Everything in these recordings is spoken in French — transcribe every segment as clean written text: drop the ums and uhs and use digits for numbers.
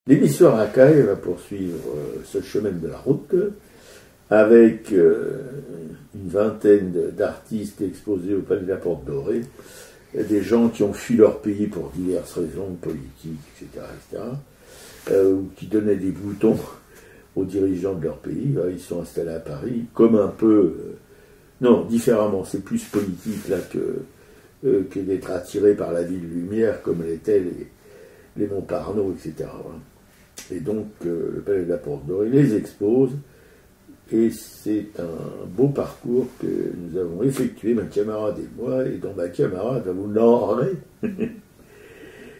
L'émission Racaille va poursuivre ce chemin de la route avec une vingtaine d'artistes exposés au Palais de la Porte Dorée, des gens qui ont fui leur pays pour diverses raisons politiques, etc., ou qui donnaient des boutons aux dirigeants de leur pays. Ils sont installés à Paris, comme un peu... non, différemment, c'est plus politique là que d'être attiré par la ville lumière, comme l'étaient les Montparnasse, etc. Et donc, le Palais de la Porte Dorée les expose, et c'est un beau parcours que nous avons effectué, ma camarade et moi, et dont ma camarade va vous narrer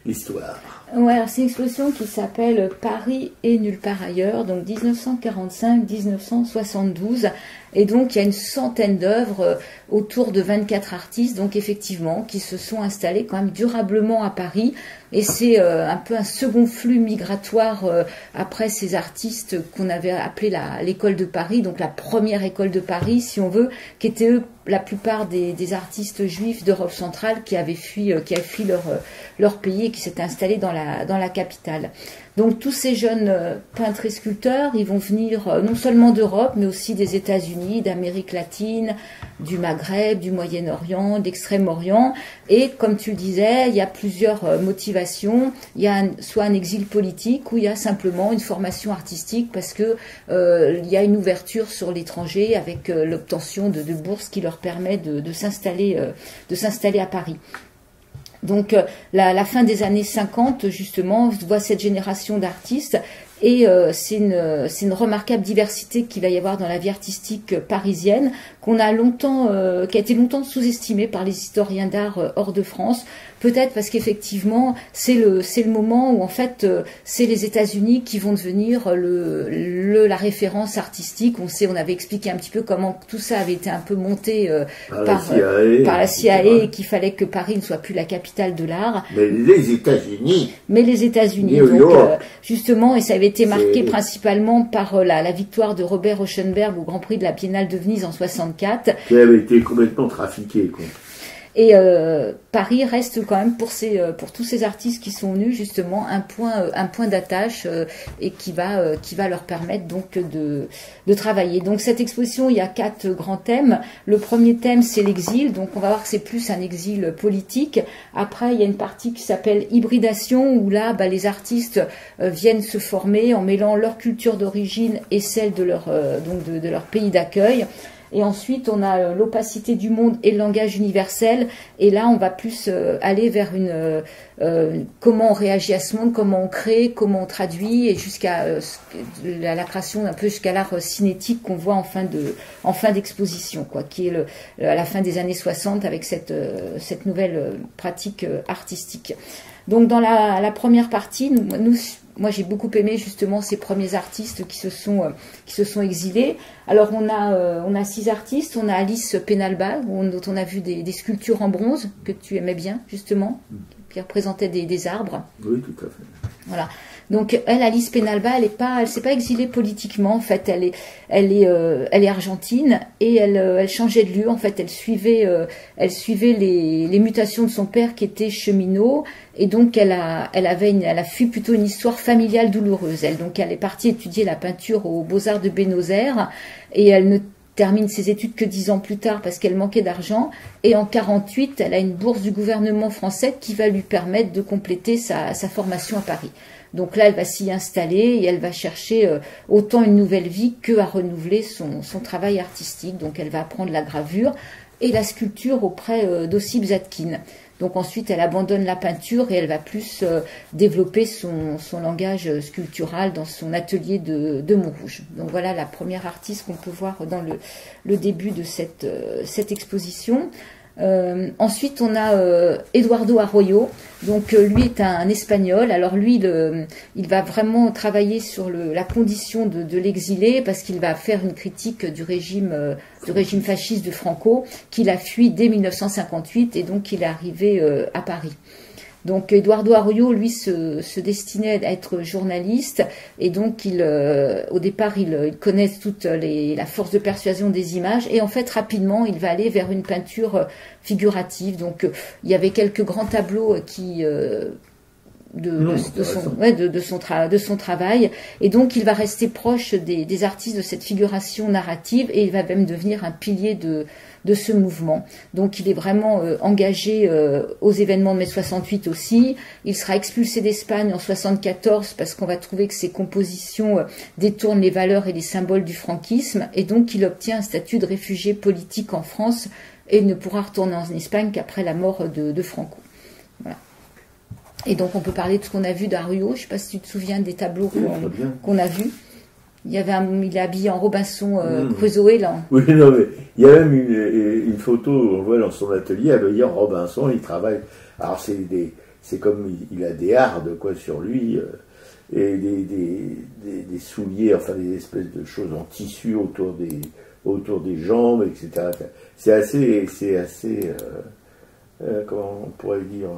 l'histoire. Ouais, alors c'est une exposition qui s'appelle Paris et nulle part ailleurs, donc 1945-1972, et donc il y a une centaine d'œuvres autour de 24 artistes, donc effectivement, qui se sont installés quand même durablement à Paris, et c'est un peu un second flux migratoire après ces artistes qu'on avait appelé l'école de Paris, donc la première école de Paris, si on veut, qui étaient eux, la plupart des artistes juifs d'Europe centrale qui avaient fui leur pays et qui s'étaient installés dans la capitale. Donc tous ces jeunes peintres et sculpteurs, ils vont venir non seulement d'Europe, mais aussi des États-Unis, d'Amérique latine, du Maghreb, du Moyen-Orient, d'Extrême-Orient. Et comme tu le disais, il y a plusieurs motivations. Il y a soit un exil politique, ou il y a simplement une formation artistique, parce que il y a une ouverture sur l'étranger avec l'obtention de bourses qui leur permet de s'installer à Paris. Donc la fin des années 50, justement, voit cette génération d'artistes, et c'est une remarquable diversité qu'il va y avoir dans la vie artistique parisienne, qui a été longtemps sous-estimée par les historiens d'art hors de France, peut-être parce qu'effectivement c'est le moment où en fait c'est les États-Unis qui vont devenir la référence artistique. On avait expliqué un petit peu comment tout ça avait été un peu monté par la CIA, et qu'il fallait que Paris ne soit plus la capitale de l'art. Mais les États-Unis. Donc justement, et ça avait été marqué principalement par la victoire de Robert Rauschenberg au Grand Prix de la Biennale de Venise en 64. Qui avait été complètement trafiqué, quoi. Et Paris reste quand même pour tous ces artistes qui sont venus, justement, un point d'attache et qui va leur permettre donc de travailler. Donc cette exposition, il y a 4 grands thèmes. Le premier thème, c'est l'exil. Donc on va voir que c'est plus un exil politique. Après, il y a une partie qui s'appelle hybridation, où là, les artistes viennent se former en mêlant leur culture d'origine et celle de leur pays d'accueil. Et ensuite, on a l'opacité du monde et le langage universel. Et là, on va plus aller vers comment on réagit à ce monde, comment on crée, comment on traduit, et jusqu'à la création, un peu jusqu'à l'art cinétique qu'on voit en fin d'exposition, quoi, qui est à la fin des années 60 avec cette nouvelle pratique artistique. Donc, dans la première partie, moi, j'ai beaucoup aimé justement ces premiers artistes qui se sont exilés. Alors, on a 6 artistes. On a Alice Penalba, dont on a vu des sculptures en bronze que tu aimais bien justement, qui représentaient des arbres. Oui, tout à fait. Voilà. Donc Alice Penalba, elle s'est pas exilée politiquement. En fait, elle est argentine, et elle changeait de lieu. En fait, elle suivait les mutations de son père qui était cheminot, et donc elle a fui plutôt une histoire familiale douloureuse. Donc elle est partie étudier la peinture aux Beaux-Arts de Buenos Aires, et elle ne termine ses études que 10 ans plus tard parce qu'elle manquait d'argent, et en 48, elle a une bourse du gouvernement français qui va lui permettre de compléter sa formation à Paris. Donc là, elle va s'y installer, et elle va chercher autant une nouvelle vie que à renouveler son travail artistique. Donc elle va apprendre la gravure et la sculpture auprès d'Ossip Zadkine. Donc ensuite, elle abandonne la peinture et elle va plus développer son langage sculptural dans son atelier de Montrouge. Donc voilà la première artiste qu'on peut voir dans le début de cette exposition. Ensuite, on a Eduardo Arroyo. Donc lui est un Espagnol. Alors lui, il va vraiment travailler sur la condition de l'exilé, parce qu'il va faire une critique du régime fasciste de Franco, qu'il a fui dès 1958, et donc il est arrivé à Paris. Donc Eduardo Arroyo, lui, se destinait à être journaliste, et donc au départ, il connaît toute la force de persuasion des images, et en fait, rapidement, il va aller vers une peinture figurative. Donc il y avait quelques grands tableaux qui de son travail, et donc il va rester proche des artistes de cette figuration narrative, et il va même devenir un pilier de ce mouvement. Donc il est vraiment engagé aux événements de mai 68 aussi. Il sera expulsé d'Espagne en 74 parce qu'on va trouver que ses compositions détournent les valeurs et les symboles du franquisme, et donc il obtient un statut de réfugié politique en France et ne pourra retourner en Espagne qu'après la mort de Franco. Voilà. Et donc on peut parler de ce qu'on a vu d'Arruyo. Je ne sais pas si tu te souviens des tableaux qu'on a vus. Il est habillé en Robinson Crusoe là. Oui, non, mais il y a même une photo où on voit dans son atelier habillé en Robinson. Il travaille. Alors c'est comme il a des hardes quoi sur lui et des souliers, enfin des espèces de choses en tissu autour des jambes, etc. C'est assez comment on pourrait dire,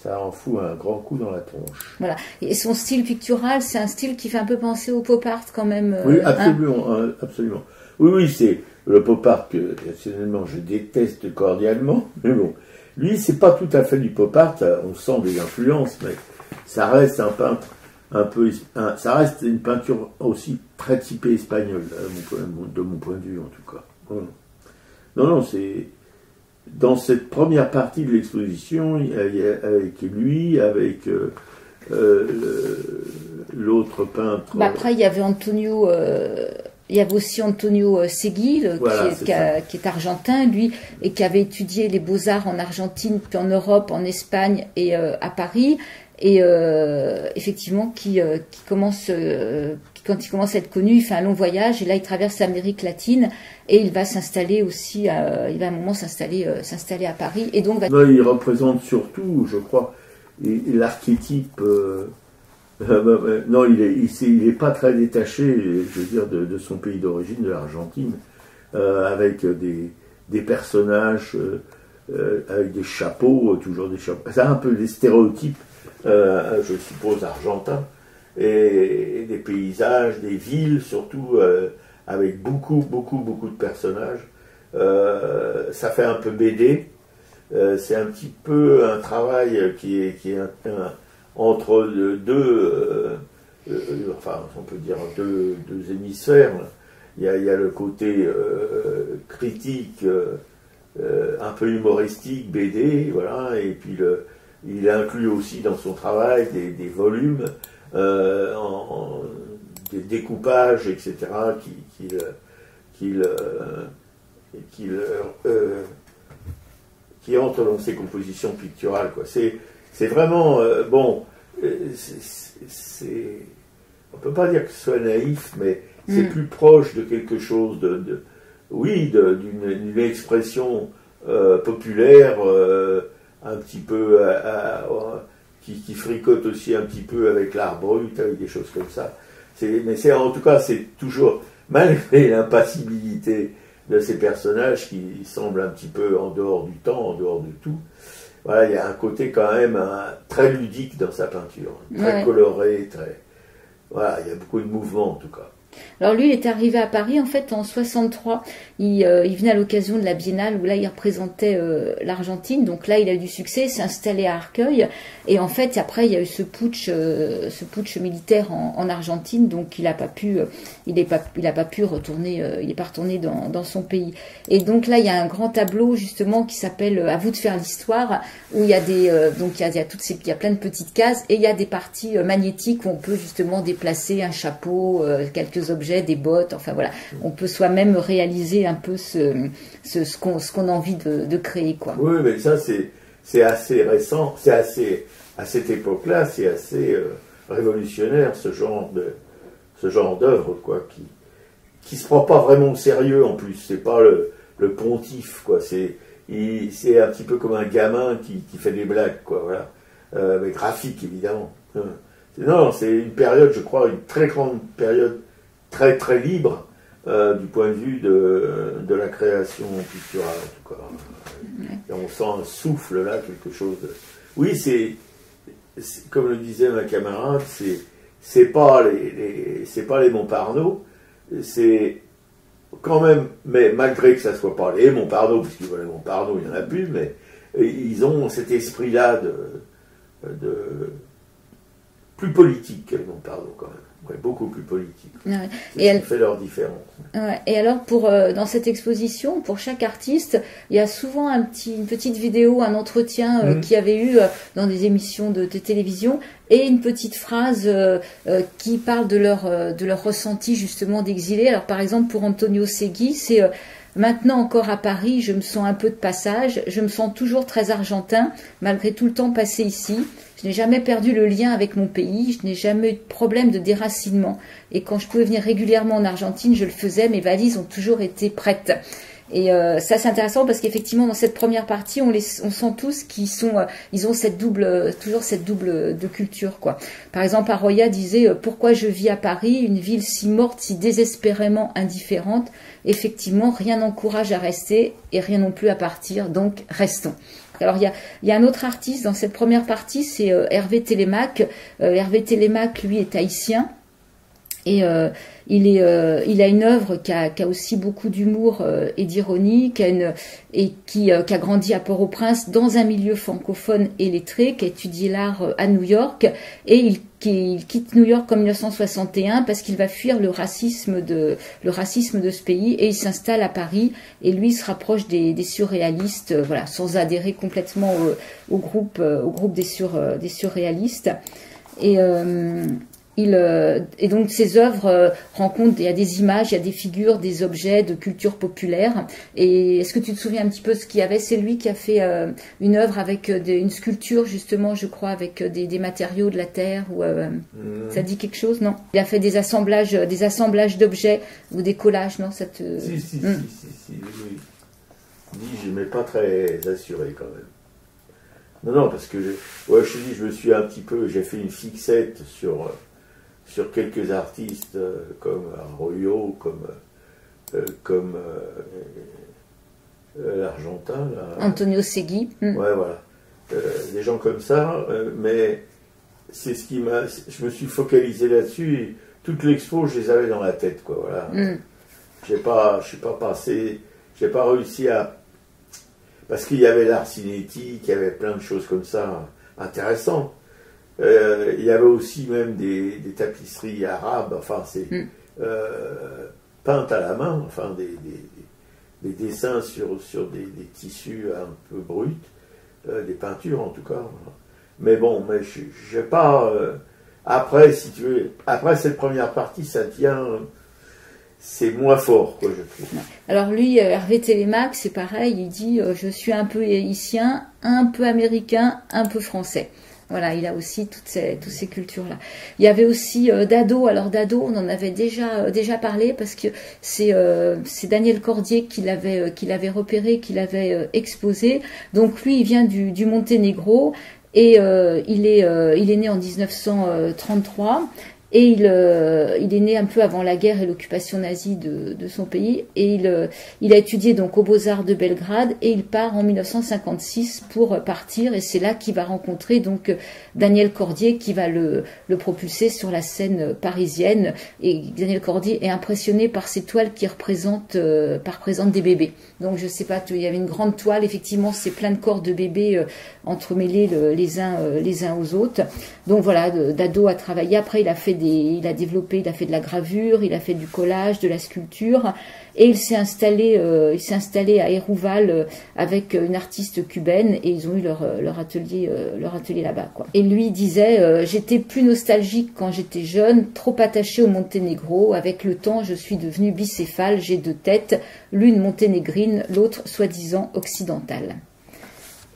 ça en fout un grand coup dans la tronche. Voilà. Et son style pictural, c'est un style qui fait un peu penser au pop art quand même. Oui, absolument, absolument. Oui, c'est le pop art que, personnellement, je déteste cordialement, mais bon. Lui, c'est pas tout à fait du pop art, on sent des influences, mais ça reste un peintre ça reste une peinture aussi très typée espagnole, de mon point de vue en tout cas. Non, c'est... Dans cette première partie de l'exposition, avec lui, avec l'autre peintre... après, il y avait Antonio... il y avait aussi Antonio Seguil, qui est argentin, lui, et qui avait étudié les beaux-arts en Argentine, puis en Europe, en Espagne et à Paris. Et effectivement, quand il commence à être connu, il fait un long voyage, et là, il traverse l'Amérique latine, et il va s'installer aussi, il va à un moment s'installer à Paris. Et donc, il représente surtout, je crois, l'archétype... non, il est pas très détaché, je veux dire, de son pays d'origine, de l'Argentine, avec des personnages, avec des chapeaux, toujours des chapeaux. C'est un peu des stéréotypes, je suppose, argentins, et des paysages, des villes, surtout, avec beaucoup de personnages. Ça fait un peu BD. C'est un petit peu un travail qui est entre enfin, on peut dire deux hémisphères. Il y a le côté critique, un peu humoristique, BD, voilà, et puis il inclut aussi dans son travail des volumes, des découpages, etc., qui entrent dans ses compositions picturales, quoi. C'est vraiment, bon, on ne peut pas dire que ce soit naïf, mais c'est plus proche de quelque chose d'une expression populaire, un petit peu, qui fricote aussi un petit peu avec l'art brut, avec des choses comme ça. Mais en tout cas, c'est toujours, malgré l'impassibilité de ces personnages qui semblent un petit peu en dehors du temps, en dehors de tout, voilà, il y a un côté quand même très ludique dans sa peinture, très coloré, voilà, il y a beaucoup de mouvements en tout cas. Alors lui, il est arrivé à Paris en fait en 63. Il venait à l'occasion de la Biennale où là il représentait l'Argentine. Donc là, il a eu du succès, s'est installé à Arcueil. Et en fait, après, il y a eu ce putsch militaire en Argentine. Donc il n'a pas pu retourner. Il n'est pas retourné dans son pays. Et donc là, il y a un grand tableau justement qui s'appelle "À vous de faire l'histoire", où il y a il y a plein de petites cases et il y a des parties magnétiques où on peut justement déplacer un chapeau, quelques objets, des bottes, enfin voilà, on peut soi-même réaliser un peu ce qu'on a envie de créer, quoi. Oui, mais ça c'est assez récent, à cette époque-là, c'est assez révolutionnaire ce genre d'œuvre, quoi, qui se prend pas vraiment au sérieux en plus. C'est pas le pontife, quoi. C'est un petit peu comme un gamin qui fait des blagues, quoi, voilà, mais graphique évidemment. Non, c'est une période, je crois, une très grande période, très très libre du point de vue de la création picturale, en tout cas. Et on sent un souffle là, quelque chose. Oui, c'est comme le disait ma camarade, c'est pas les Montparnasse, c'est quand même, mais malgré que ça soit pas les Montparnasse, parce que les Montparnasse, il y en a plus, mais ils ont cet esprit-là plus politique, Montardo, quand même. Ouais, beaucoup plus politique. Ouais. C'est ce qui fait leur différence. Ouais. Et alors, dans cette exposition, pour chaque artiste, il y a souvent une petite vidéo, un entretien qu'il y avait eu dans des émissions de télévision, et une petite phrase qui parle de leur ressenti justement d'exilé. Alors, par exemple, pour Antonio Segui, c'est maintenant encore à Paris, je me sens un peu de passage, je me sens toujours très argentin, malgré tout le temps passé ici. Je n'ai jamais perdu le lien avec mon pays, je n'ai jamais eu de problème de déracinement. Et quand je pouvais venir régulièrement en Argentine, je le faisais, mes valises ont toujours été prêtes. Et ça, c'est intéressant parce qu'effectivement, dans cette première partie, on sent tous ils ont toujours cette double de culture, quoi. Par exemple, Arroya disait pourquoi je vis à Paris, une ville si morte, si désespérément indifférente. Effectivement, rien n'encourage à rester et rien non plus à partir, donc restons. Alors, il y a un autre artiste dans cette première partie, c'est Hervé Télémaque. Hervé Télémaque, lui, est haïtien. Et il a une œuvre qui a aussi beaucoup d'humour et d'ironie, qui a grandi à Port-au-Prince dans un milieu francophone et lettré, qui a étudié l'art à New York, et il quitte New York en 1961 parce qu'il va fuir le racisme de ce pays, et il s'installe à Paris, et lui il se rapproche des surréalistes, voilà, sans adhérer complètement au groupe des surréalistes. Et donc ces œuvres il y a des images, il y a des figures, des objets de culture populaire. Et est-ce que tu te souviens un petit peu ce qu'il y avait? C'est lui qui a fait une œuvre avec une sculpture justement, je crois, avec des matériaux de la terre. Ça dit quelque chose, non? Il a fait des assemblages d'objets ou des collages, non? Si, oui. Je ne m'ai pas très assuré quand même. Non, parce que je te dis, j'ai fait une fixette sur quelques artistes comme Arroyo, comme l'Argentin. Antonio Segui. Ouais, voilà. Des gens comme ça, mais c'est ce qui m'a... Je me suis focalisé là-dessus, et toute l'expo, je les avais dans la tête, quoi, voilà. Je n'ai pas réussi à... Parce qu'il y avait l'art cinétique, il y avait plein de choses comme ça intéressantes. Il y avait aussi même des tapisseries arabes, enfin c'est peintes à la main, enfin des dessins sur des tissus un peu bruts, des peintures en tout cas. Mais bon, j'ai pas. Après, si tu veux, après cette première partie, ça tient. C'est moins fort, quoi, je trouve. Alors lui, Hervé Télémaque, c'est pareil, il dit je suis un peu haïtien, un peu américain, un peu français. Voilà, il a aussi toutes ces cultures-là. Il y avait aussi Dado. Alors Dado, on en avait déjà parlé parce que c'est Daniel Cordier qui l'avait repéré, qui l'avait exposé. Donc lui, il vient du Monténégro et il est né en 1933. Et il est né un peu avant la guerre et l'occupation nazie de son pays. Et il a étudié donc aux Beaux-Arts de Belgrade, et il part en 1956 pour partir. Et c'est là qu'il va rencontrer donc Daniel Cordier, qui va le propulser sur la scène parisienne. Et Daniel Cordier est impressionné par ces toiles qui représentent des bébés. Donc je sais pas, il y avait une grande toile, effectivement, c'est plein de corps de bébés entremêlés les uns aux autres. Donc voilà, Dado a travaillé. Après, il a fait de la gravure, il a fait du collage, de la sculpture, et il s'est installé à Hérouval avec une artiste cubaine, et ils ont eu leur atelier là-bas, quoi. Et lui disait j'étais plus nostalgique quand j'étais jeune, trop attaché au Monténégro. Avec le temps, je suis devenue bicéphale, j'ai deux têtes, l'une monténégrine, l'autre soi-disant occidentale.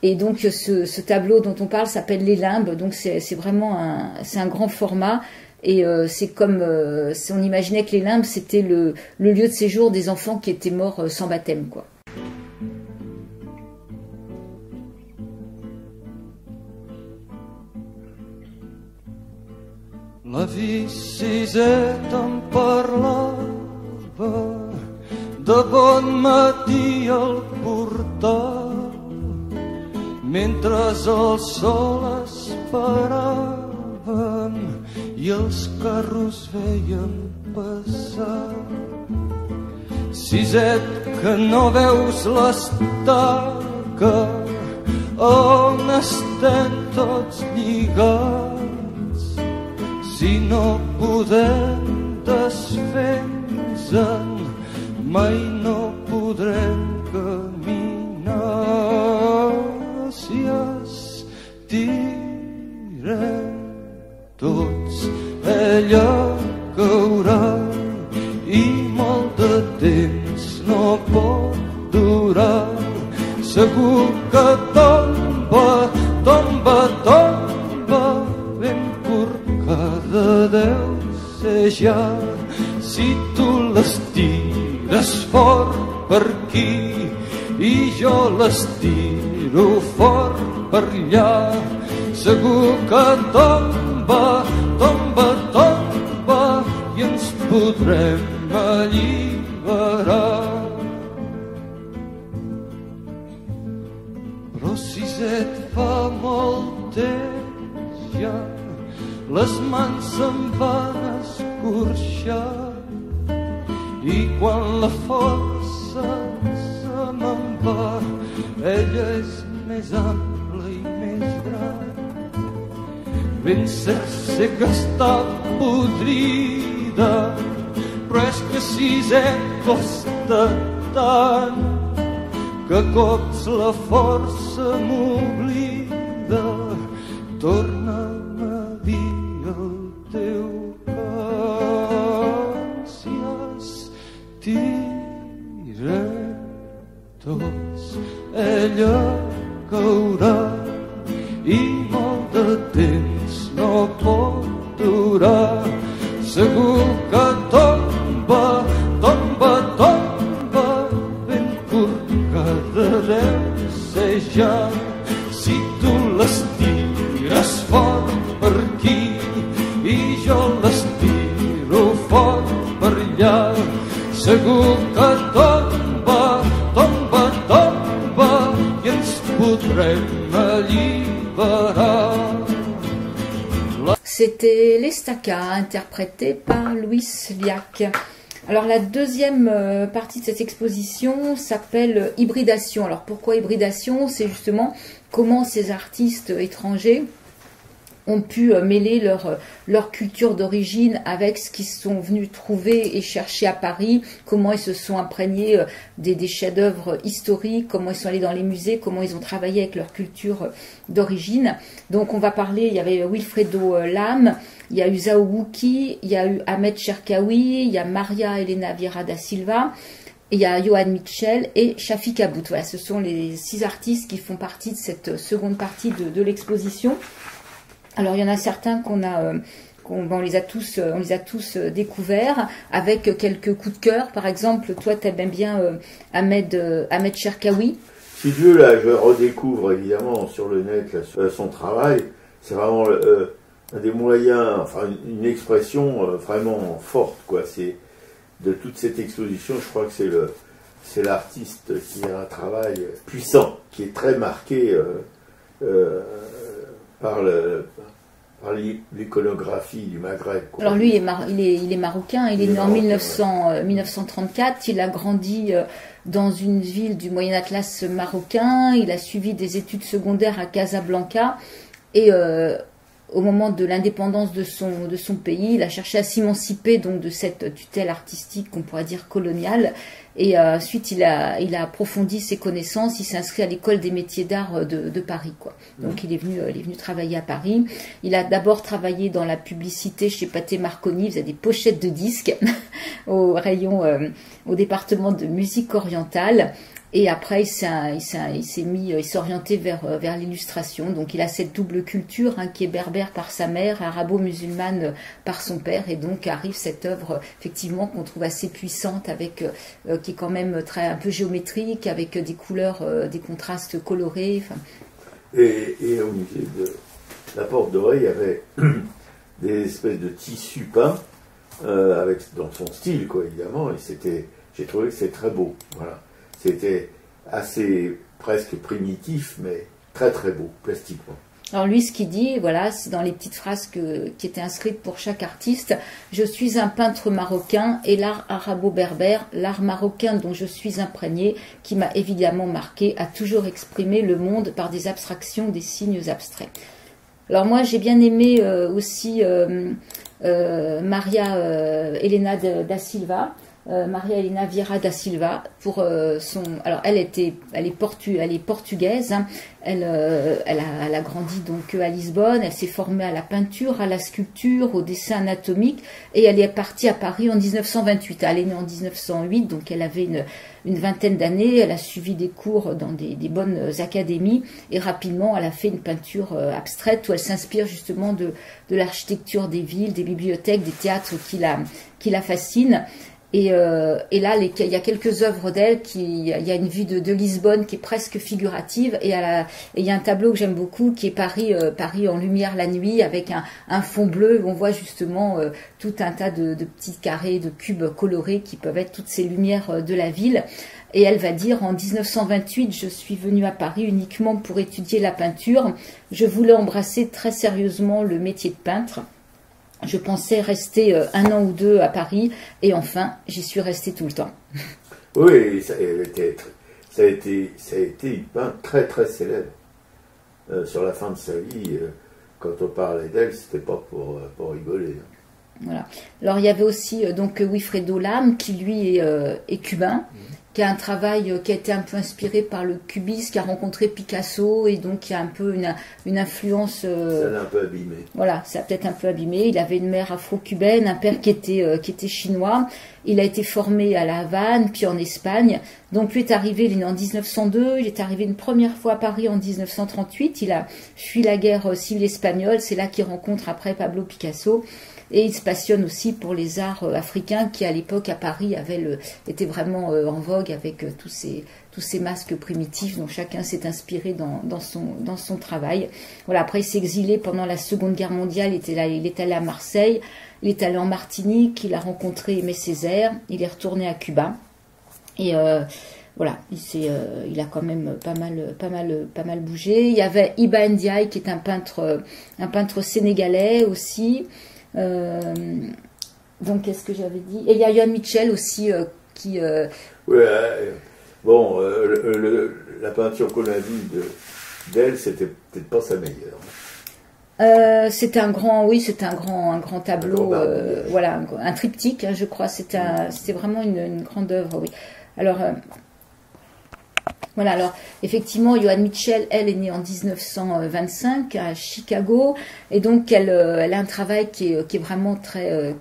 Et donc ce tableau dont on parle s'appelle Les Limbes, donc c'est vraiment un grand format. Et c'est comme on imaginait que les limbes, c'était le lieu de séjour des enfants qui étaient morts sans baptême, quoi. La Vicisseta em parlava de bon matí al portal, mentre el sol esperaven i els carros veien passar. Siset, que no veus l'estaca on estem tots lligats, si no podem desfer-nos-en, mai no podrem caminar. Si estirem tots, ella caurà i molt de temps no pot durar. Segur que tomba, tomba, tomba, ben corcada deu ser ja. Si tu l'estires fort per aquí i jo l'estiro fort per allà, segur que tomba, tomba, tomba i ens podrem alliberar. Però si et fa molt temps ja, les mans se'n van escorxar i quan la força se me'n va, ella és més ampla i més gran. Ben cert sé que està podrida, però és que si costa tant que cops la força m'oblida. Torna'm a dir el teu cant, si estirem tots, ella caurà i molt de temps no pot durar. Segur que tomba, tomba, tomba, ben corcada deu ser ja. Si tu l'estires fort per aquí i jo l'estiro fort per allà, segur que tomba, tomba, tomba i ens podrem alliberar. C'était l'Estaca, interprété par Louis Liac. Alors la deuxième partie de cette exposition s'appelle Hybridation. Alors pourquoi hybridation? C'est justement comment ces artistes étrangers ont pu mêler leur culture d'origine avec ce qu'ils sont venus trouver et chercher à Paris, comment ils se sont imprégnés des chefs-d'œuvre historiques, comment ils sont allés dans les musées, comment ils ont travaillé avec leur culture d'origine. Donc on va parler, il y avait Wilfredo Lam, il y a eu Zhao Wuki, il y a eu Ahmed Cherkaoui, il y a Maria Elena Vieira da Silva, il y a Johan Mitchell et Shafik Aboud. Voilà, ce sont les 6 artistes qui font partie de cette seconde partie de l'exposition. Alors il y en a certains on les a tous découverts avec quelques coups de cœur. Par exemple, toi tu aimes bien Ahmed Cherkaoui. Si Dieu, là, je redécouvre évidemment sur le net là, son travail. C'est vraiment un des moyens, enfin une expression vraiment forte, quoi. C'est de toute cette exposition, je crois que c'est l'artiste qui a un travail puissant, qui est très marqué par l'iconographie du Maghreb, quoi. Alors lui, il est marocain, il est né en 1934, il a grandi dans une ville du Moyen Atlas marocain, il a suivi des études secondaires à Casablanca et au moment de l'indépendance de son pays, il a cherché à s'émanciper donc de cette tutelle artistique qu'on pourrait dire coloniale. Et ensuite, il a approfondi ses connaissances. Il s'est inscrit à l'école des métiers d'art de Paris, quoi. Donc, il est venu travailler à Paris. Il a d'abord travaillé dans la publicité chez Pathé Marconi. Il faisait des pochettes de disques au département de musique orientale. Et après, il s'est orienté vers l'illustration. Donc, il a cette double culture, hein, qui est berbère par sa mère, arabo-musulmane par son père. Et donc, arrive cette œuvre, effectivement, qu'on trouve assez puissante, qui est quand même un peu géométrique, avec des couleurs, des contrastes colorés. Enfin. Et au musée de la Porte Dorée, il y avait des espèces de tissus peints, dans son style, quoi, évidemment. Et j'ai trouvé que c'était très beau. Voilà. C'était assez presque primitif, mais très très beau, plastiquement. Alors lui, ce qu'il dit, voilà, c'est dans les petites phrases qui étaient inscrites pour chaque artiste: je suis un peintre marocain et l'art arabo-berbère, l'art marocain dont je suis imprégné, qui m'a évidemment marqué, a toujours exprimé le monde par des abstractions, des signes abstraits. Alors moi, j'ai bien aimé aussi Maria Helena da Silva. Maria Helena Vieira da Silva pour alors elle est portugaise, hein. Elle a grandi donc à Lisbonne, elle s'est formée à la peinture, à la sculpture, au dessin anatomique et elle est partie à Paris en 1928. Elle est née en 1908, donc elle avait une vingtaine d'années, elle a suivi des cours dans des bonnes académies et rapidement elle a fait une peinture abstraite où elle s'inspire justement de l'architecture des villes, des bibliothèques, des théâtres qui la fascinent. Et là, il y a quelques œuvres d'elle, il y a une vue de Lisbonne qui est presque figurative, et il y a un tableau que j'aime beaucoup qui est Paris en lumière la nuit, avec un fond bleu où on voit justement tout un tas de petits carrés, de cubes colorés qui peuvent être toutes ces lumières de la ville. Et elle va dire, en 1928, je suis venue à Paris uniquement pour étudier la peinture. Je voulais embrasser très sérieusement le métier de peintre. Je pensais rester 1 an ou 2 à Paris, et enfin, j'y suis restée tout le temps. Oui, ça a été une peintre très très célèbre. Sur la fin de sa vie, quand on parlait d'elle, c'était pas pour rigoler. Voilà. Alors il y avait aussi donc Wilfredo Lam, qui lui est cubain, qui a un travail qui a été un peu inspiré par le cubisme, qui a rencontré Picasso, et donc qui a un peu une influence. Ça l'a un peu abîmé. Voilà, ça a peut-être un peu abîmé. Il avait une mère afro-cubaine, un père qui était chinois. Il a été formé à La Havane, puis en Espagne. Donc lui est arrivé, il est né en 1902, il est arrivé une première fois à Paris en 1938. Il a fui la guerre civile espagnole. C'est là qu'il rencontre après Pablo Picasso. Et il se passionne aussi pour les arts africains qui, à l'époque, à Paris, étaient vraiment en vogue avec tous ces masques primitifs dont chacun s'est inspiré dans son travail. Voilà, après, il s'est exilé pendant la Seconde Guerre mondiale. Il est allé à Marseille, il est allé en Martinique, il a rencontré Aimé Césaire, il est retourné à Cuba. Et voilà, il a quand même pas mal bougé. Il y avait Iba Ndiaye, qui est un peintre sénégalais aussi. Donc, qu'est-ce que j'avais dit? Et il y a Yohan Mitchell aussi qui. Oui, bon, la peinture qu'on a vue d'elle, c'était peut-être pas sa meilleure. C'était un grand tableau, voilà, un triptyque, hein, je crois. C'était vraiment une grande œuvre, oui. Alors. Voilà, alors effectivement, Yohan Mitchell, elle est née en 1925 à Chicago, et donc elle a un travail qui est vraiment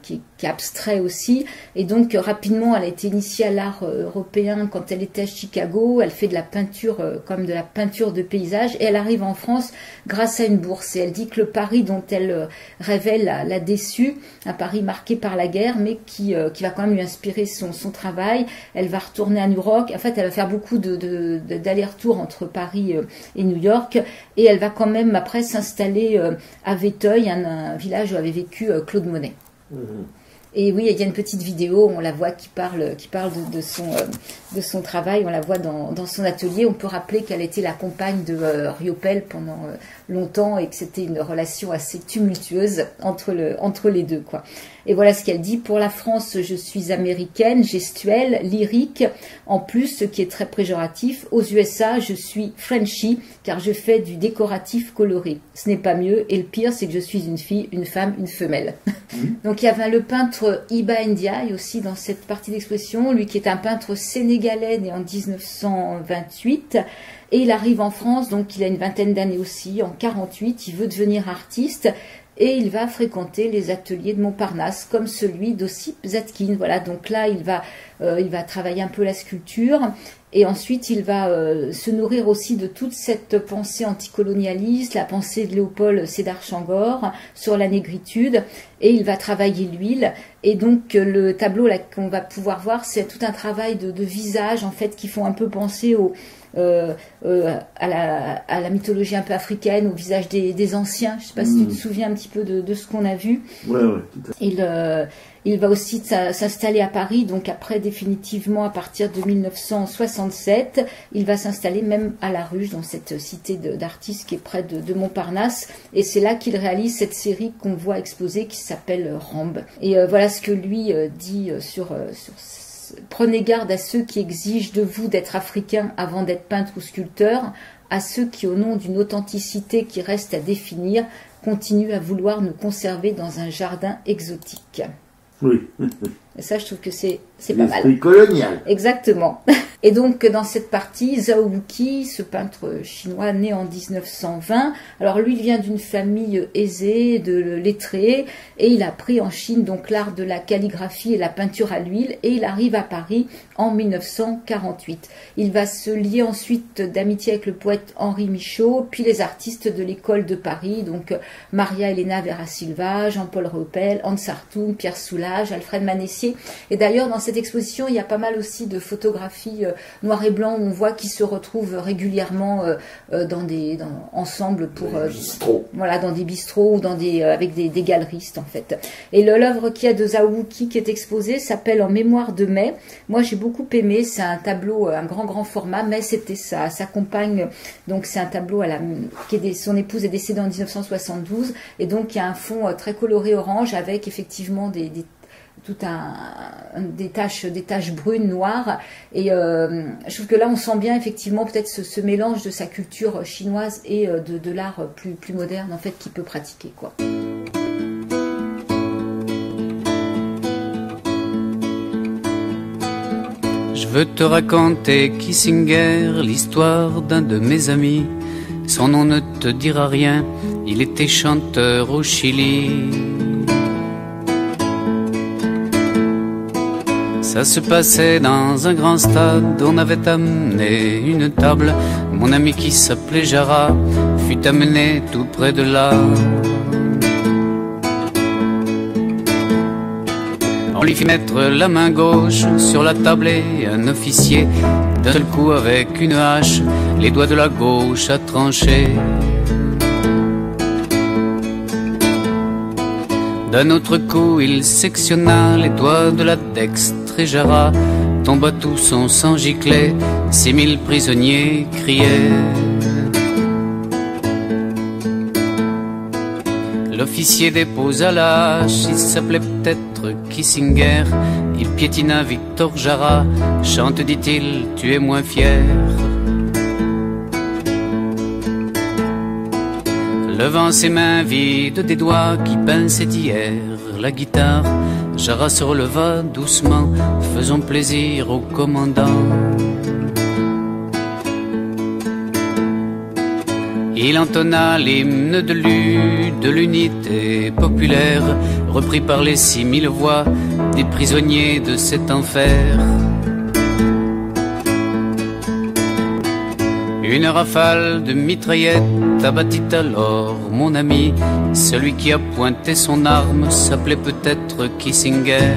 qui est abstrait aussi, et donc rapidement elle a été initiée à l'art européen quand elle était à Chicago. Elle fait de la peinture comme de la peinture de paysage, et elle arrive en France grâce à une bourse, et elle dit que le Paris dont elle rêvait l'a déçue, un Paris marqué par la guerre, mais qui va quand même lui inspirer son travail. Elle va retourner à New York, en fait elle va faire beaucoup d'aller-retour entre Paris et New York, et elle va quand même après s'installer à Véteuil, un village où avait vécu Claude Monet. Et oui, il y a une petite vidéo, on la voit qui parle de son travail, on la voit dans son atelier. On peut rappeler qu'elle était la compagne de Riopelle pendant longtemps, et que c'était une relation assez tumultueuse entre les deux, quoi. Et voilà ce qu'elle dit: pour la France, je suis américaine, gestuelle, lyrique, en plus, ce qui est très péjoratif. Aux USA, je suis Frenchy, car je fais du décoratif coloré. Ce n'est pas mieux, et le pire, c'est que je suis une fille, une femme, une femelle. Donc il y avait le peintre Iba Ndiaye aussi dans cette partie d'expression, lui qui est un peintre sénégalais né en 1928, et il arrive en France, donc il a une vingtaine d'années aussi, en 48, il veut devenir artiste, et il va fréquenter les ateliers de Montparnasse, comme celui d'Ossip Zadkine. Voilà, donc là, il va travailler un peu la sculpture, et ensuite, il va se nourrir aussi de toute cette pensée anticolonialiste, la pensée de Léopold Sédar Senghor sur la négritude, et il va travailler l'huile. Et donc, le tableau là qu'on va pouvoir voir, c'est tout un travail de visage, en fait, qui font un peu penser à la mythologie un peu africaine, au visage des anciens. Je ne sais pas si tu te souviens un petit peu de ce qu'on a vu. Ouais, tout à fait. Il va aussi s'installer à Paris, donc après définitivement à partir de 1967, il va s'installer même à La Ruche, dans cette cité d'artistes qui est près de Montparnasse, et c'est là qu'il réalise cette série qu'on voit exposée qui s'appelle Rambe. Et voilà ce que lui dit sur prenez garde à ceux qui exigent de vous d'être africain avant d'être peintre ou sculpteur, à ceux qui, au nom d'une authenticité qui reste à définir, continue à vouloir nous conserver dans un jardin exotique. Oui. Et ça, je trouve que c'est pas mal. L'esprit colonial. Exactement. Et donc, dans cette partie, Zhao Wuqi, ce peintre chinois né en 1920, alors lui, il vient d'une famille aisée, de lettrés, et il a appris en Chine donc l'art de la calligraphie et la peinture à l'huile, et il arrive à Paris en 1948. Il va se lier ensuite d'amitié avec le poète Henri Michaud, puis les artistes de l'école de Paris, donc Maria Elena Vera Silva, Jean-Paul Reupel, Hans Hartung, Pierre Soulages, Alfred Manessier. Et d'ailleurs, dans cette exposition, il y a pas mal aussi de photographies noir et blanc où on voit qu'ils se retrouvent régulièrement ensemble pour voilà, dans des bistrots ou dans avec des galeristes en fait. Et l'œuvre qu'il y a de Zhao Wuqi qui est exposée s'appelle En mémoire de mai. Moi j'ai beaucoup aimé, c'est un tableau, un grand format, mais c'était sa compagne, donc c'est un tableau son épouse est décédée en 1972 et donc il y a un fond très coloré orange avec effectivement des taches brunes, noires, et je trouve que là on sent bien effectivement peut-être ce mélange de sa culture chinoise et de l'art plus moderne en fait qu'il peut pratiquer quoi. Je veux te raconter Kissinger, l'histoire d'un de mes amis. Son nom ne te dira rien, il était chanteur au Chili. Ça se passait dans un grand stade, on avait amené une table. Mon ami qui s'appelait Jara fut amené tout près de là. On lui fit mettre la main gauche sur la table et un officier, d'un seul coup avec une hache, les doigts de la gauche a tranché. D'un autre coup il sectionna les doigts de la dextre et Jara tomba, tout son sang giclait, 6000 prisonniers criaient. L'officier déposa la hache, il s'appelait peut-être Kissinger, il piétina Victor Jara, chante dit-il, tu es moins fier. Levant ses mains vides des doigts qui pinçaient hier la guitare, Jara se releva doucement, faisons plaisir au commandant. Il entonna l'hymne de l'unité populaire, repris par les 6000 voix des prisonniers de cet enfer. Une rafale de mitraillettes abattit alors mon ami. Celui qui a pointé son arme s'appelait peut-être Kissinger.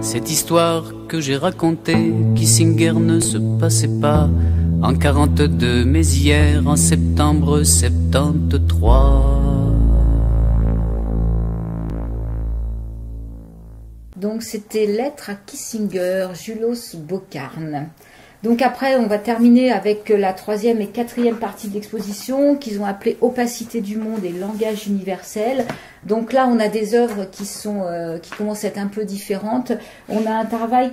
Cette histoire que j'ai racontée, Kissinger ne se passait pas en 42, mais hier, en septembre 73. Donc c'était Lettre à Kissinger, Julos Bocarn. Donc après, on va terminer avec la troisième et quatrième partie de l'exposition qu'ils ont appelée Opacité du monde et langage universel. Donc là, on a des œuvres qui commencent à être un peu différentes. On a un travail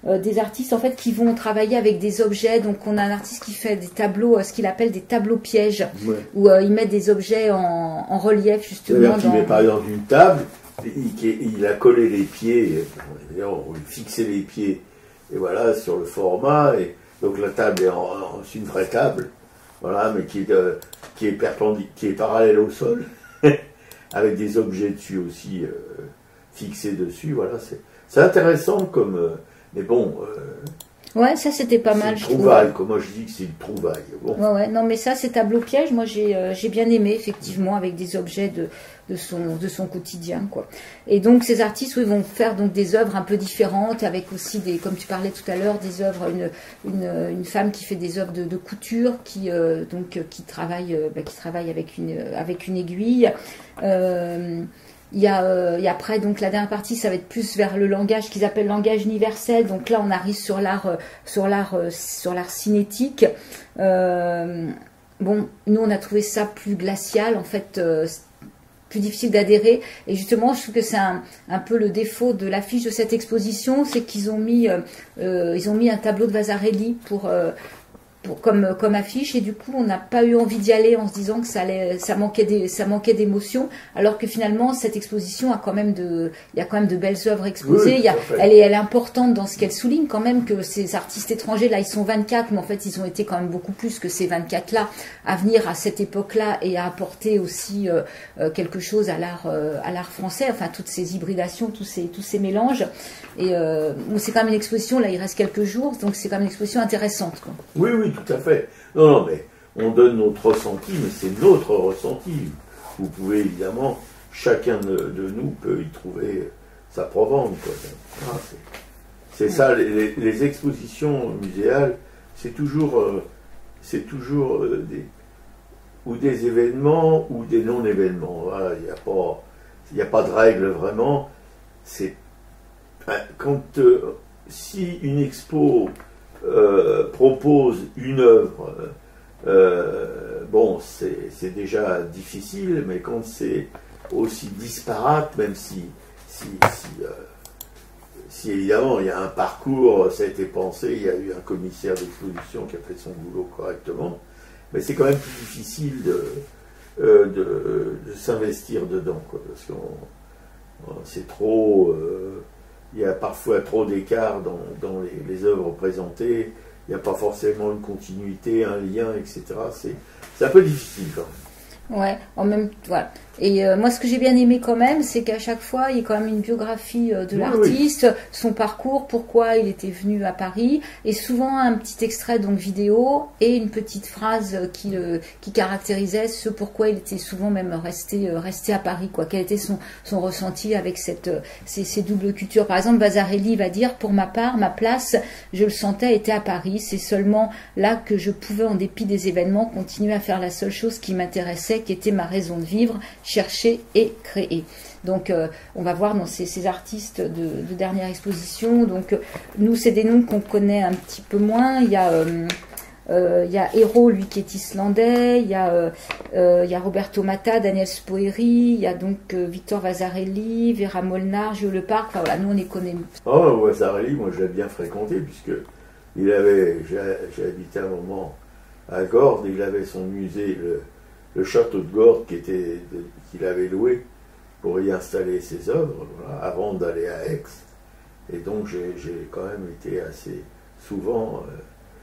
des artistes en fait qui vont travailler avec des objets. Donc on a un artiste qui fait des tableaux, ce qu'il appelle des tableaux pièges, ouais, où il met des objets en relief justement. Il met par exemple une table, il a collé les pieds, on lui fixait les pieds. Et voilà, sur le format, et donc la table c'est une vraie table, voilà, mais qui est parallèle au sol, avec des objets dessus aussi fixés dessus, voilà, c'est intéressant comme, mais bon. Ouais, ça c'était pas mal. C'est une trouvaille, comme moi je dis que c'est une trouvaille. Bon. Ouais, non, mais ça, ces tableaux pièges, moi j'ai bien aimé, effectivement, avec des objets de son quotidien, quoi. Et donc ces artistes, oui, vont faire donc des œuvres un peu différentes, avec aussi comme tu parlais tout à l'heure, des œuvres, une femme qui fait des œuvres de couture, qui travaille avec une aiguille. Il y a après, donc la dernière partie, ça va être plus vers le langage qu'ils appellent langage universel. Donc là, on arrive sur l'art cinétique. Bon, nous, on a trouvé ça plus glacial, en fait, plus difficile d'adhérer. Et justement, je trouve que c'est un peu le défaut de l'affiche de cette exposition, c'est qu'ils ont mis un tableau de Vasarely comme affiche, et du coup on n'a pas eu envie d'y aller en se disant que ça manquait d'émotion, alors que finalement cette exposition il y a quand même de belles œuvres exposées. Oui, elle est importante dans ce qu'elle souligne quand même, que ces artistes étrangers là, ils sont 24, mais en fait ils ont été quand même beaucoup plus que ces 24 là à venir à cette époque-là et à apporter aussi quelque chose à l'art français, enfin toutes ces hybridations, tous ces mélanges. Et c'est quand même une exposition, là il reste quelques jours, donc c'est quand même une exposition intéressante, quoi. Oui, oui, tout à fait. Non, mais on donne notre ressenti, mais c'est notre ressenti. Vous pouvez évidemment, chacun de nous peut y trouver sa provence, quoi. Ah, c'est ça, les expositions muséales, c'est toujours des événements ou des non-événements. Voilà, il n'y a pas de règle vraiment. Si une expo propose une œuvre, bon, c'est déjà difficile, mais quand c'est aussi disparate, même si évidemment il y a un parcours, ça a été pensé, il y a eu un commissaire d'exposition qui a fait son boulot correctement, mais c'est quand même plus difficile de s'investir dedans, quoi, parce que c'est trop, il y a parfois trop d'écart dans les œuvres présentées, il n'y a pas forcément une continuité, un lien, etc. C'est un peu difficile quand même. Ouais, voilà. Et moi, ce que j'ai bien aimé quand même, c'est qu'à chaque fois, il y a quand même une biographie de l'artiste, son parcours, pourquoi il était venu à Paris, et souvent un petit extrait donc vidéo et une petite phrase qui caractérisait ce pourquoi il était souvent même resté à Paris, quoi. Quel était son ressenti avec ces doubles cultures. Par exemple, Vasarely va dire: pour ma part, ma place, je le sentais, était à Paris. C'est seulement là que je pouvais, en dépit des événements, continuer à faire la seule chose qui m'intéressait, qui était ma raison de vivre, chercher et créer. Donc on va voir dans ces artistes de dernière exposition. Donc nous, c'est des noms qu'on connaît un petit peu moins. Il y a Eero, lui qui est islandais, il y a Roberto Matta, Daniel Spoeri, il y a donc Victor Vasarely, Vera Molnar, Gio Leparc. Enfin voilà, nous on les connaît. Oh, Vasarely, moi je l'ai bien fréquenté, puisque j'ai habité un moment à Gordes, il avait son musée, le château de Gordes qu'il avait loué pour y installer ses œuvres, voilà, avant d'aller à Aix. Et donc j'ai quand même été assez souvent,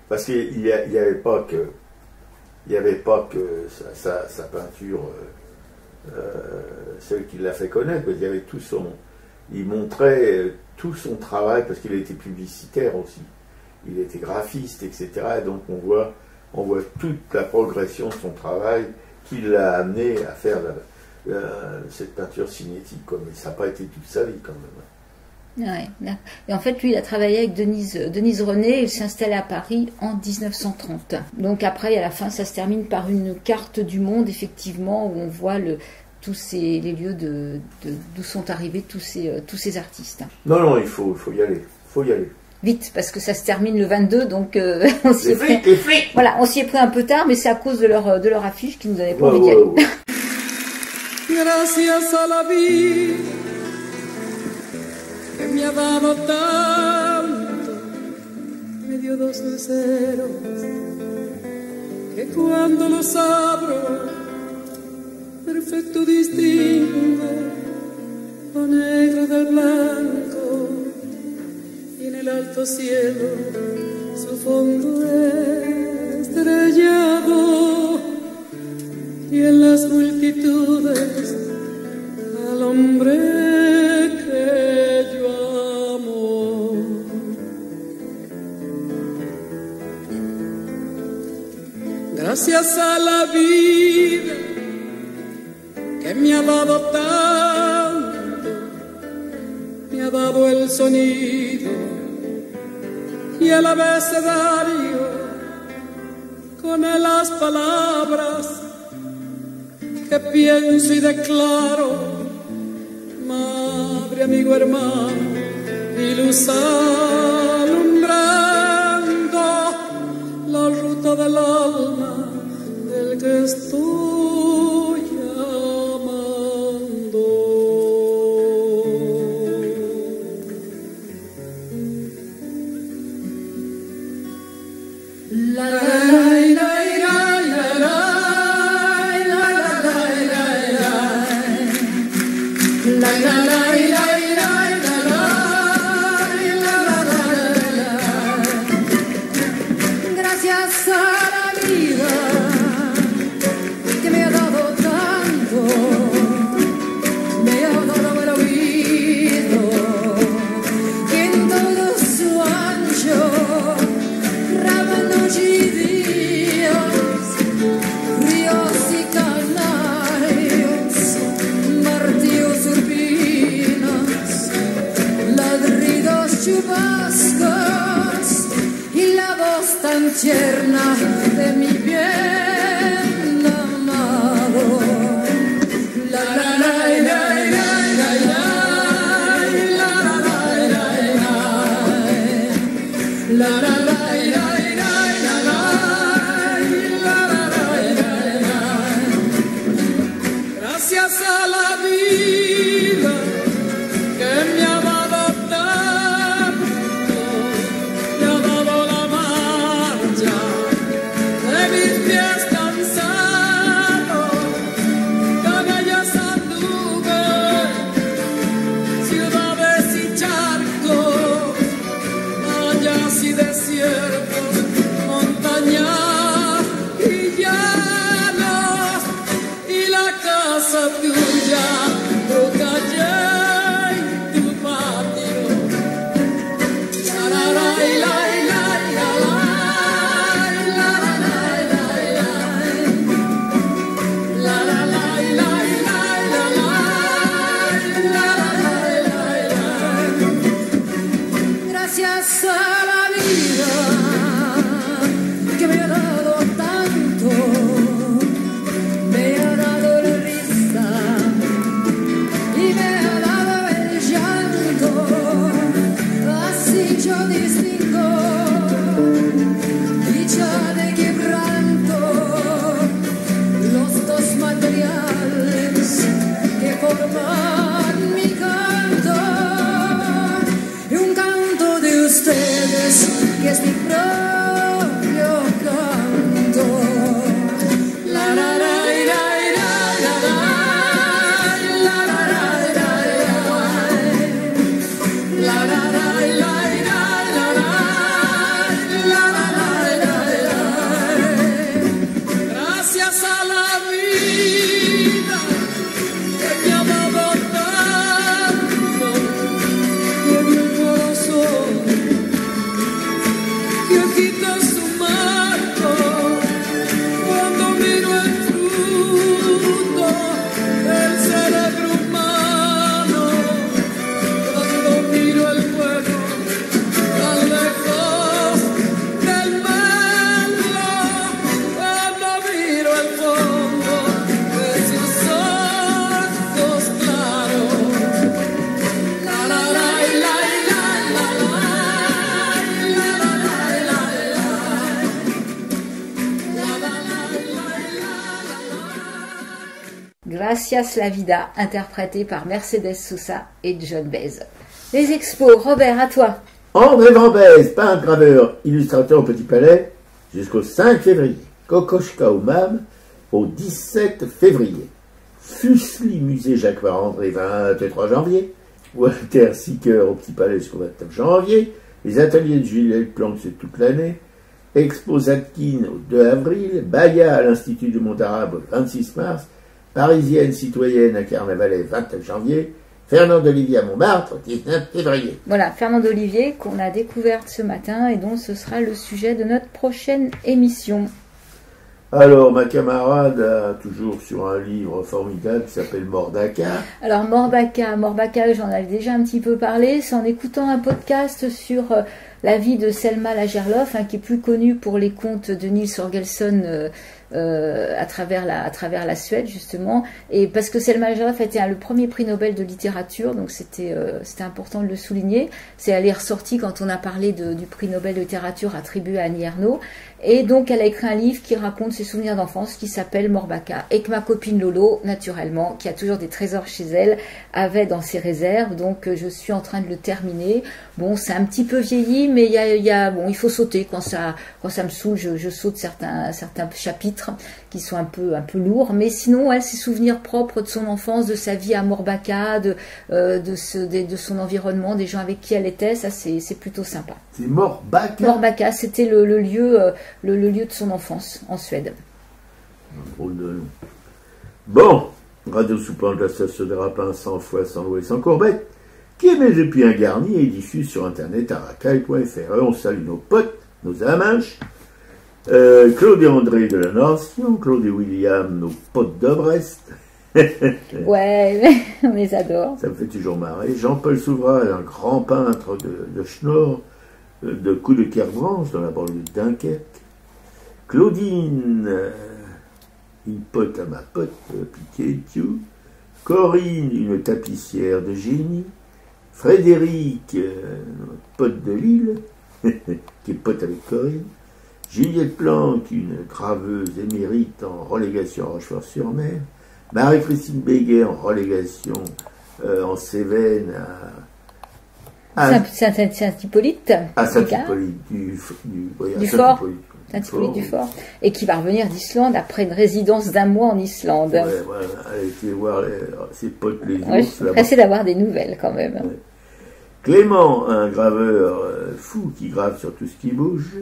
parce qu'il n'y avait pas que sa peinture, celle qui l'a fait connaître, il y avait il montrait tout son travail, parce qu'il était publicitaire aussi, il était graphiste, etc. Et donc on voit toute la progression de son travail qui l'a amené à faire cette peinture cinétique, quoi. Mais ça n'a pas été toute sa vie quand même. Ouais, et en fait, lui, il a travaillé avec Denise René, il s'est installé à Paris en 1930. Donc après, à la fin, ça se termine par une carte du monde, effectivement, où on voit les lieux d'où sont arrivés tous ces artistes. Non, il faut y aller. Vite, parce que ça se termine le 22, donc on s'y est pris un peu tard, mais c'est à cause de leur affiche qui nous donnait pas envie d'y aller. Gracias a la vida que me ha dado tanto, me dio dos luceros que cuando los abro perfecto distingo lo negro del blanco. En el alto cielo su fondo estrellado y en las multitudes al hombre que yo amo. Gracias a la vida que me ha dado tanto, me ha dado el sonido y el abecedario con las palabras que pienso y declaro, madre, amigo, hermano, y luz alumbrando la ruta del alma del que estoy amando. La Gracias a la vida que me ha dado tanto, me ha dado el oído y en todo su ancho, rama, noche y días, ríos y canarios, martillos, urbinas, ladridos, chubascos y la voz tan tierna de mi bien amado. La la la la la la la la la la. Gracias a la vida que me ha dado tanto, me ha dado la marcha de mis pies cansados, caballos anduve, ciudades y charcos, valles y desiertos, montañas y llanos, y la casa tuya, tu calle y tu patio. La la la la la la la la la la. Gracias a la vida que me ha dado tanto, me ha dado la risa y me ha dado el llanto, así yo distingo dicha de quebranto, los dos materiales que forman mi canto, y un canto de ustedes que es mi propio canto. La la la la la la la la la la la. Gracias a la vida que me ha dado tanto, de mi corazón que quita su marco cuando miro el fruto del cerebro humano, cuando miro el fuego tan lejos del mundo, cuando miro el fondo de sus ojos claros. La la la la la la Gracias la vida, interprété par Mercedes Sosa et John Baez. Les expos, Robert, à toi. André Van Baez, peintre, graveur, illustrateur au Petit Palais, jusqu'au 5 février. Kokoschka au MAM, au 17 février. Fuseli, musée Jacques Vabre-André, 23 janvier. Walter Sicker au Petit Palais jusqu'au 29 janvier. Les ateliers de Juliette Planck, c'est toute l'année. Expo Zadkine au 2 avril. Baya à l'Institut du Monde Arabe au 26 mars. Parisienne citoyenne à Carnavalet, 29 janvier. Fernand d'Olivier à Montmartre, 19 février. Voilà, Fernand d'Olivier qu'on a découverte ce matin et dont ce sera le sujet de notre prochaine émission. Alors, ma camarade, toujours sur un livre formidable qui s'appelle Mordaka. Alors, Morbaka, j'en avais déjà un petit peu parlé. C'est en écoutant un podcast sur la vie de Selma Lagerlöf, qui est plus connue pour les contes de Nils Orgelson à travers la Suède, justement. Et parce que Selma Lagerlöf a été le premier prix Nobel de littérature, donc c'était important de le souligner. Elle est ressortie quand on a parlé du prix Nobel de littérature attribué à Annie Ernaux. Et donc, elle a écrit un livre qui raconte ses souvenirs d'enfance qui s'appelle Morbaka. Et que ma copine Lolo, naturellement, qui a toujours des trésors chez elle, avait dans ses réserves. Donc, je suis en train de le terminer. Bon, c'est un petit peu vieilli, mais il faut sauter. Quand ça me saoule, je saute certains chapitres qui sont un peu lourds. Mais sinon, elle, ses souvenirs propres de son enfance, de sa vie à Morbaka, de son environnement, des gens avec qui elle était, ça, c'est plutôt sympa. C'est Morbaka. Morbaka, c'était le lieu de son enfance en Suède. Un drôle de nom. Bon, Radio Souplant de la station de Rapin, 100 fois, sans loi et sans courbette, qui émet depuis un garni et diffuse sur internet à racaille.fr. On salue nos potes, nos amanches, Claude et André de la Nation, Claude et William, nos potes de Brest. Ouais, on les adore. Ça me fait toujours marrer. Jean-Paul Souvrat, un grand peintre de Schnorr, de Coup de Kerbranche, dans la banlieue de Dunkerque. Claudine, une pote à ma pote, Piquet Piou. Corinne, une tapissière de génie. Frédéric, pote de Lille, qui est pote avec Corinne. Juliette Planck, une graveuse émérite en relégation à Rochefort-sur-Mer. Marie-Christine Béguet en relégation en Cévennes à Saint-Hippolyte. À Saint-Hippolyte du Fort. Saint-Hippolyte du Fort. Et qui va revenir d'Islande après une résidence d'1 mois en Islande. Ouais, voilà. Elle a été voir ses potes les ours. Je suis pressée d'avoir des nouvelles quand même. Ouais. Clément, un graveur fou qui grave sur tout ce qui bouge.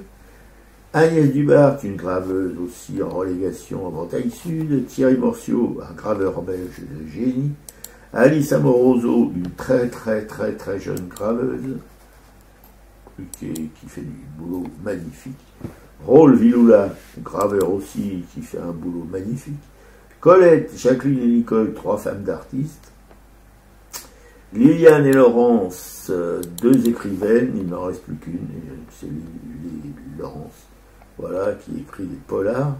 Agnès Dubart, une graveuse aussi en relégation en Bretagne Sud. Thierry Morciot, un graveur belge de génie. Alice Amoroso, une très jeune graveuse qui fait du boulot magnifique. Raoul Villoula, graveur aussi qui fait un boulot magnifique. Colette, Jacqueline et Nicole, 3 femmes d'artistes. Liliane et Laurence, 2 écrivaines, il n'en reste plus qu'une, c'est Laurence. Voilà, qui écrit des polars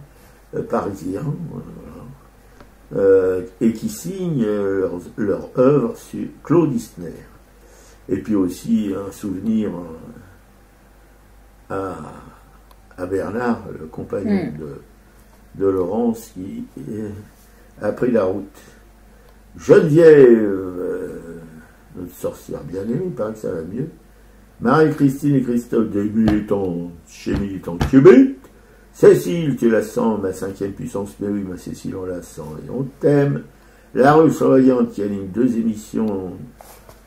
parisiens, et qui signent leur œuvre sur Claude Isner. Et puis aussi un souvenir à Bernard, le compagnon de Laurence, qui a pris la route. Geneviève, notre sorcière bien-aimée, il paraît que ça va mieux. Marie-Christine et Christophe, des militants chez Militants Québec. Cécile, tu la sens, ma 5e puissance, mais oui, ma Cécile, on la sent et on t'aime. La Rue Surveillante qui anime 2 émissions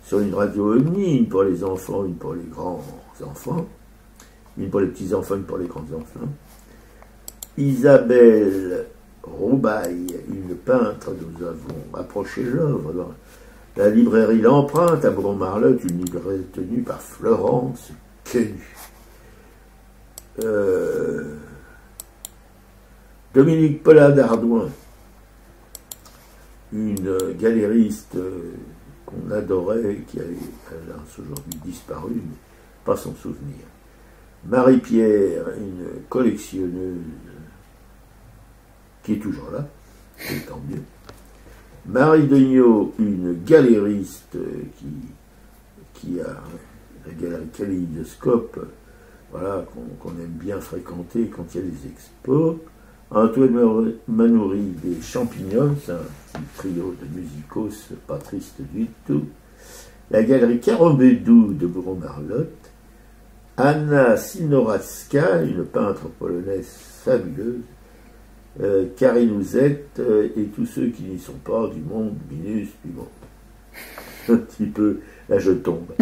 sur une radio omni, une pour les enfants, une pour les grands enfants, une pour les petits enfants, une pour les grands enfants. Isabelle Roubaille, une peintre, nous avons approché l'œuvre dans la librairie L'Empreinte à Bourg-en-Marlotte, une librairie tenue par Florence Quenu. Dominique Paula d'Ardouin, une galériste qu'on adorait, qui a hélas aujourd'hui disparu, mais pas son souvenir. Marie-Pierre, une collectionneuse qui est toujours là, et tant mieux. Marie Degnaud, une galériste qui a la galerie Kaléidoscope, voilà, qu'on aime bien fréquenter quand il y a des expos. Antoine Manoury des Champignons, un petit trio de musicos pas triste du tout. La galerie Karobedou de Bourg-en-Marlotte. Anna Sinoratska, une peintre polonaise fabuleuse. Karine Ouzette et tous ceux qui n'y sont pas du monde minus du monde. Un petit peu, là je tombe.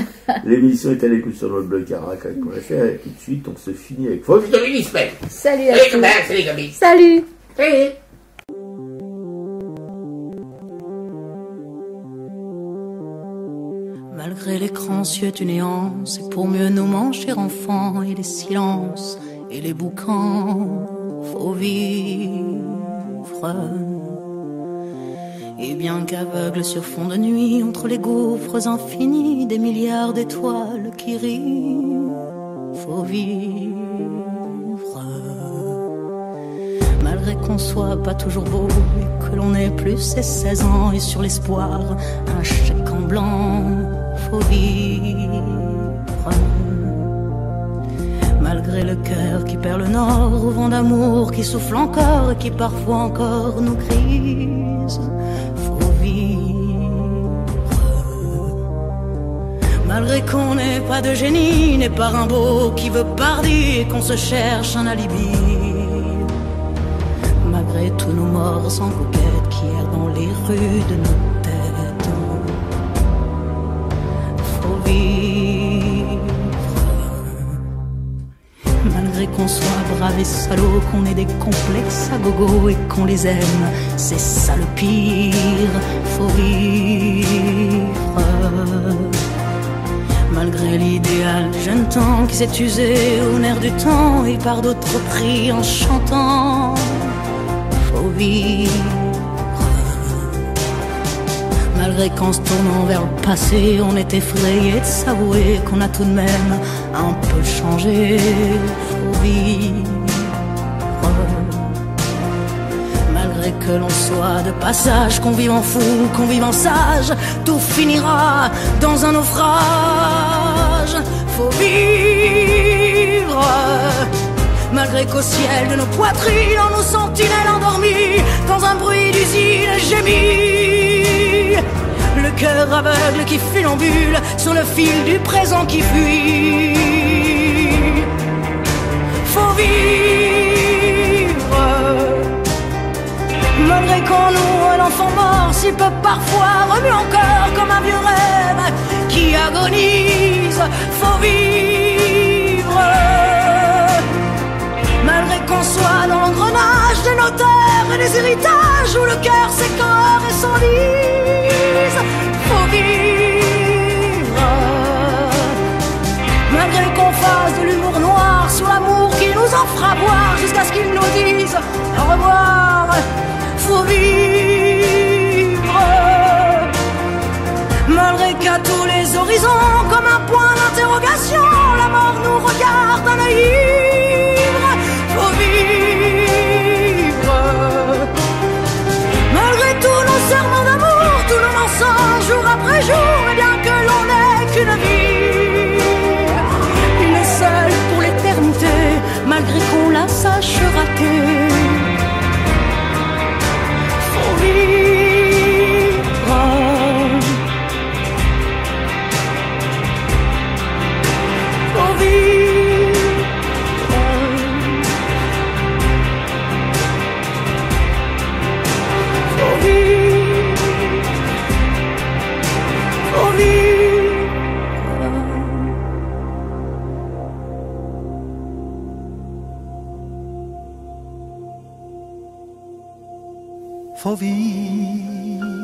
L'émission est à l'écoute sur notre blog caracal.fr et tout de suite on se finit avec Faux Vitamin. Salut à tous. Salut. Salut. Malgré l'écran suet une néant, c'est pour mieux nous manger enfants et les silences et les boucans, faut vivre. Et bien qu'aveugle sur fond de nuit, entre les gouffres infinis des milliards d'étoiles qui rient, faut vivre. Malgré qu'on soit pas toujours beau et que l'on ait plus ses 16 ans et sur l'espoir un chèque en blanc, faut vivre. Malgré le cœur qui perd le nord, au vent d'amour qui souffle encore et qui parfois encore nous grise, faut vivre. Malgré qu'on n'ait pas de génie, n'est pas Rimbaud qui veut pardir et qu'on se cherche un alibi. Malgré tous nos morts sans coquette qui errent dans les rues de nos têtes, faut vivre. Malgré qu'on soit brave et salaud, qu'on ait des complexes à gogo et qu'on les aime, c'est ça le pire, faut vivre. Malgré l'idéal jeune temps qui s'est usé au nerf du temps et par d'autres pris en chantant, faut vivre. Malgré qu'en se tournant vers le passé, on est effrayé de s'avouer qu'on a tout de même un peu changé, faut vivre. Malgré que l'on soit de passage, qu'on vive en fou, qu'on vive en sage, tout finira dans un naufrage, faut vivre. Malgré qu'au ciel de nos poitrines, on nous sentinelles endormies, dans un bruit d'usine gémit, le cœur aveugle qui funambule sur le fil du présent qui fuit, faut vivre. Malgré qu'on noue un enfant mort, si peu parfois remue encore comme un vieux rêve qui agonise, faut vivre. Malgré qu'on soit dans l'engrenage des notaires et des héritages où le cœur s'écore et s'enlise, faut vivre. Malgré qu'on fasse de l'humour noir sur l'amour qui nous en fera voir jusqu'à ce qu'ils nous disent au revoir, faut vivre. Malgré qu'à tous les horizons, comme un point d'interrogation, la mort nous regarde d'un œil ivre, faut vivre. Malgré tous nos serments d'amour, tous nos mensonges jour après jour, et bien que l'on n'ait qu'une vie, une seule pour l'éternité, malgré qu'on la sache rater, faut vivre. Faut vivre. Faut vivre. Faut vivre. Faut vivre.